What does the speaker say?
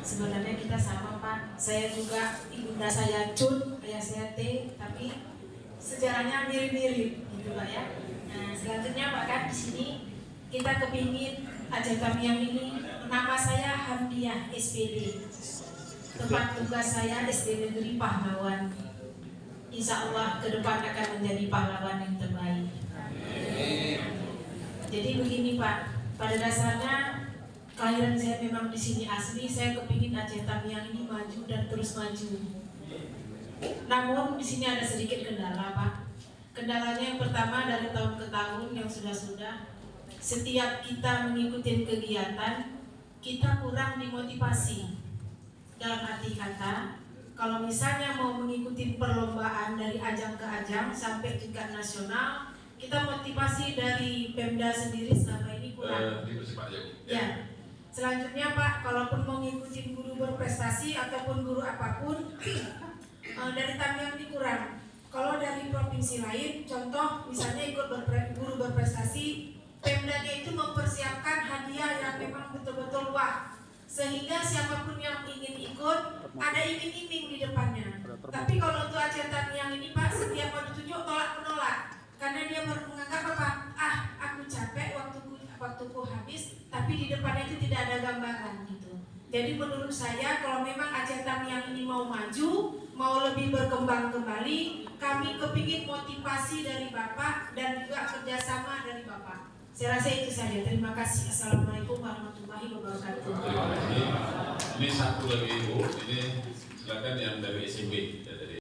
Sebenarnya kita sama Pak. Saya juga ibunda saya Cun, ayah saya T, tapi sejarahnya mirip-mirip gitu Pak ya. Nah selanjutnya Pak kan di sini kita kepingin Ajang Tamiang ini, nama saya Hamdiah SPD, tempat tugas saya SD Negeri Pahlawan. Insya Allah ke depan akan menjadi pahlawan yang terbaik. Jadi begini Pak, pada dasarnya kelahiran saya memang di sini asli. Saya kepingin Aceh Tamiang ini maju dan terus maju. Namun di sini ada sedikit kendala Pak. Kendalanya yang pertama dari tahun ke tahun yang sudah-sudah, setiap kita mengikuti kegiatan, kita kurang dimotivasi. Dalam arti kata, kalau misalnya mau mengikuti perlombaan dari ajang ke ajang sampai tingkat nasional, kita motivasi dari Pemda sendiri selama ini kurang. Ya. Selanjutnya Pak, kalaupun mau ngikutin guru berprestasi ataupun guru apapun, dari Tamiang ini kurang. Kalau dari provinsi lain, contoh misalnya ikut guru berprestasi, Pemdanya itu mempersiapkan hadiah yang memang betul-betul wah, sehingga siapapun yang ingin ikut ada iming-iming di depannya. Tapi kalau untuk Aceh Tamiang ini Pak, setiap mau ditunjuk tolak menolak, karena dia menganggap apa? Aku capek, waktuku habis, tapi di depannya itu tidak ada gambaran gitu. Jadi menurut saya kalau memang Aceh Tamiang ini mau maju, mau lebih berkembang kembali, kami kepingin motivasi dari Bapak dan juga kerjasama dari Bapak. Saya rasa itu saja. Terima kasih. Assalamualaikum warahmatullahi wabarakatuh. Terima kasih. Ini satu lagi Ibu, ini silakan yang dari SMP.